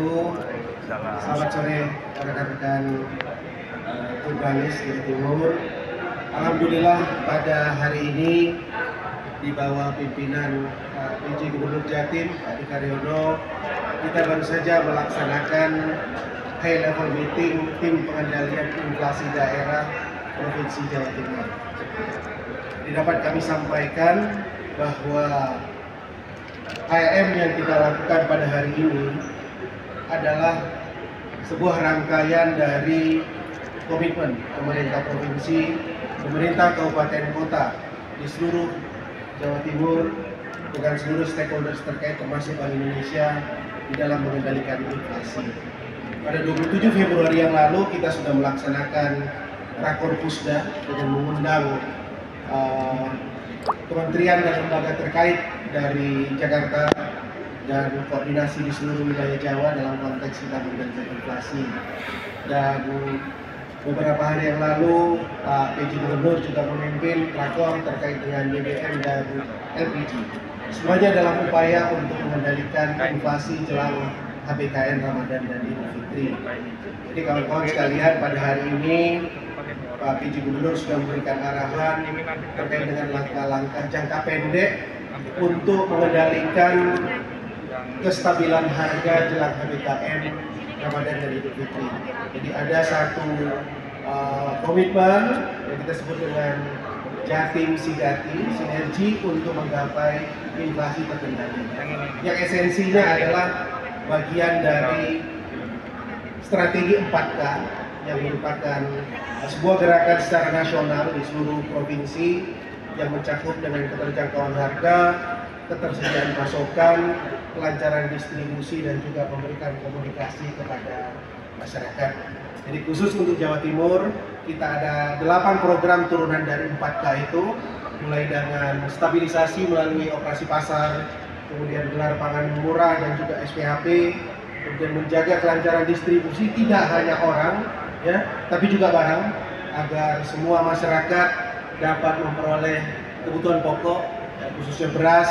wabarakatuh. Selamat sore rekan-rekan jurnalis di Timur. Alhamdulillah pada hari ini di bawah pimpinan PJ Gubernur Jatim, Pak Adi Karyono, kita baru saja melaksanakan high level meeting tim pengendalian inflasi daerah Provinsi Jawa Timur. Jadi dapat kami sampaikan bahwa HLM yang kita lakukan pada hari ini adalah sebuah rangkaian dari komitmen pemerintah provinsi, pemerintah kabupaten kota di seluruh Jawa Timur dengan seluruh stakeholders terkait termasuk Bank Indonesia di dalam mengendalikan inflasi. Pada 27 Februari yang lalu kita sudah melaksanakan Rakor Pusda dengan mengundang kementerian dan lembaga terkait dari Jakarta dan koordinasi di seluruh wilayah Jawa dalam konteks kita mengendalikan inflasi. Dan beberapa hari yang lalu Pak PJ Gubernur juga memimpin rakor terkait dengan BBM dan LPG. Semuanya dalam upaya untuk mengendalikan inflasi jelang HBKN Ramadan dan Idul Fitri. Jadi kawan-kawan sekalian, pada hari ini Pak PJ Gubernur sudah memberikan arahan terkait dengan langkah-langkah jangka pendek untuk mengendalikan kestabilan harga jelang HBKN Ramadan dan Idul Fitri. Jadi ada satu komitmen yang kita sebut dengan Jatim Sigati, sinergi untuk menggapai inflasi terkendali. Yang esensinya adalah bagian dari strategi 4K yang merupakan sebuah gerakan secara nasional di seluruh provinsi yang mencakup dengan keterjangkauan harga, ketersediaan pasokan, kelancaran distribusi, dan juga memberikan komunikasi kepada masyarakat. Jadi khusus untuk Jawa Timur, kita ada 8 program turunan dari 4K itu, mulai dengan stabilisasi melalui operasi pasar, kemudian gelar pangan murah dan juga SPHP, kemudian menjaga kelancaran distribusi tidak hanya orang, ya, tapi juga barang, agar semua masyarakat dapat memperoleh kebutuhan pokok, khususnya beras,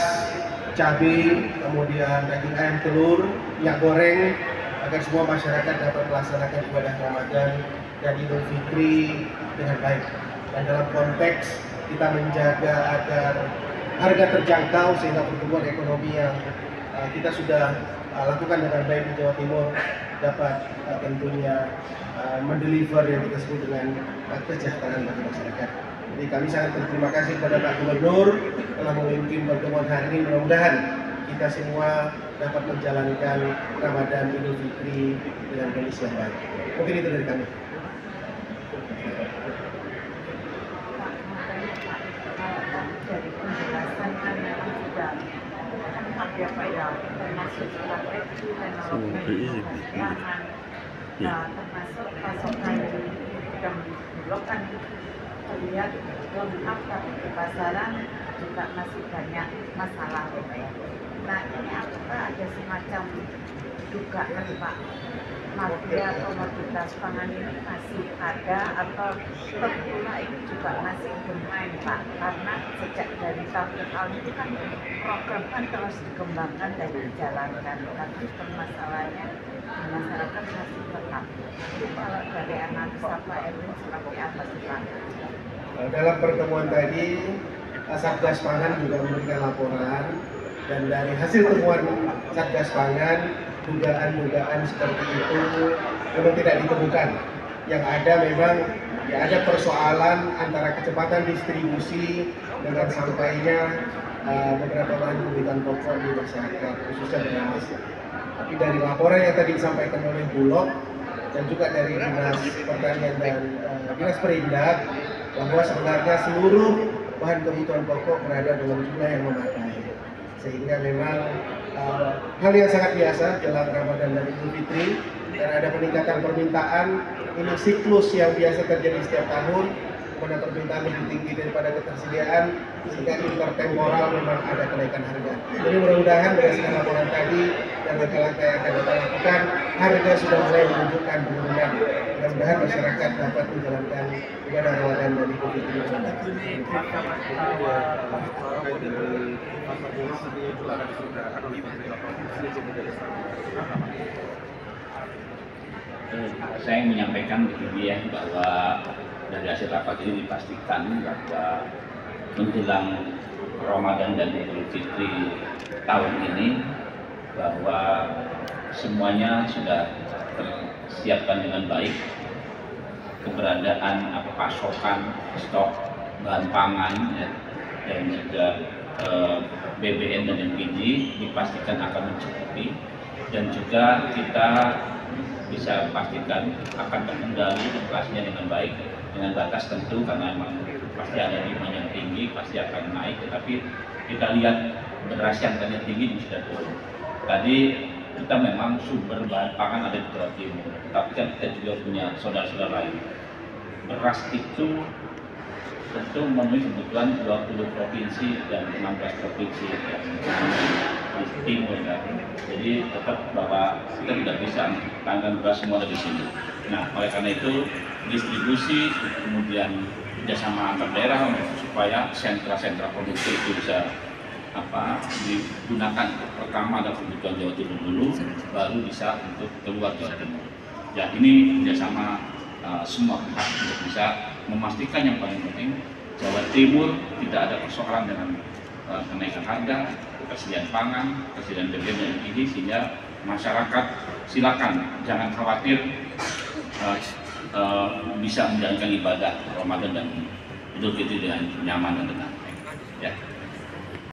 cabai, kemudian daging ayam, telur, minyak goreng, agar semua masyarakat dapat melaksanakan ibadah Ramadan dan Idul Fitri dengan baik. Dan dalam konteks kita menjaga agar harga terjangkau sehingga pertumbuhan ekonomi yang kita sudah lakukan dengan baik di Jawa Timur dapat tentunya mendeliver yang kita sebut dengan kesejahteraan bagi masyarakat. Jadi kami sangat berterima kasih kepada Pak Gubernur telah memimpin pertemuan hari ini. Mudah-mudahan kita semua dapat menjalankan Ramadan Idul Fitri dengan kondisi yang baik. Mungkin itu dari kami. Dari penjelasan kan memang sudah ya Pak ya, termasuk strategi teknologi keuangan, termasuk pasokan yang bulog kan terlihat lengkap, tapi di pasaran juga masih banyak masalah. Nah ini apakah ada semacam dugaan Pak, mafia komoditas pangan ini masih ada atau pemula ini juga masih bermain Pak? Karena sejak dari tahun ke tahun itu kan program kan terus dikembangkan dan dijalankan, tapi permasalahannya di masyarakat masih tetap. Jadi kalau dari analisa Pak Erwin seperti apa sih Pak? Dalam pertemuan tadi, Satgas Pangan juga memberikan laporan, dan dari hasil temuan Satgas Pangan, dugaan-dugaan seperti itu memang tidak ditemukan. Yang ada memang ya ada persoalan antara kecepatan distribusi dengan sampainya beberapa bahan kebutuhan pokok di masyarakat, khususnya beras. Tapi dari laporan yang tadi disampaikan oleh Bulog dan juga dari Dinas Pertanian dan Dinas Perindak, bahwa sebenarnya seluruh bahan kebutuhan pokok berada dalam jumlah yang memadai, sehingga memang hal yang sangat biasa jelang Ramadan dan Idul Fitri, dan ada peningkatan permintaan. Ini siklus yang biasa terjadi setiap tahun, mana permintaan lebih tinggi daripada ketersediaan, sehingga intertemporal memang ada kenaikan harga. Jadi mudah-mudahan berdasarkan laporan tadi dan langkah-langkah yang akan kita lakukan, harga sudah mulai menunjukkan penurunan. Mudah-mudahan masyarakat dapat menjalankan ibadah Ramadan dan Idul Fitri. Saya ingin menyampaikan begini ya, bahwa dari hasil rapat ini dipastikan bahwa menjelang Ramadan dan Idul Fitri tahun ini bahwa semuanya sudah tersiapkan dengan baik. Keberadaan pasokan stok bahan pangan ya, dan juga BBM dan LPG dipastikan akan mencukupi, dan juga kita bisa pastikan akan terkendali inflasinya dengan baik, dengan batas tentu, karena memang pasti ada demand yang tinggi, pasti akan naik, tetapi kita lihat beras yang tadinya tinggi ini sudah turun. Tadi kita memang sumber bahan pangan ada di Jawa Timur, tapi kan kita juga punya saudara-saudara lain. Beras itu tentu memenuhi kebutuhan 20 provinsi dan 16 provinsi yang di timur kan. Jadi tetap bahwa kita tidak bisa tanggung beras semua dari sini. Nah, oleh karena itu distribusi kemudian kerjasama antar daerah supaya sentra-sentra produksi itu bisa digunakan. Pertama ada kebutuhan Jawa Timur dulu, baru bisa untuk keluar Jawa Timur. Ya, ini kerjasama semua pihak untuk bisa memastikan yang paling penting Jawa Timur tidak ada persoalan dengan kenaikan harga, ketersediaan pangan, ketersediaan BBM dan LPG, sehingga masyarakat silakan jangan khawatir bisa menjalankan ibadah Ramadan dan Idul Fitri dengan nyaman dan tenang. Ya.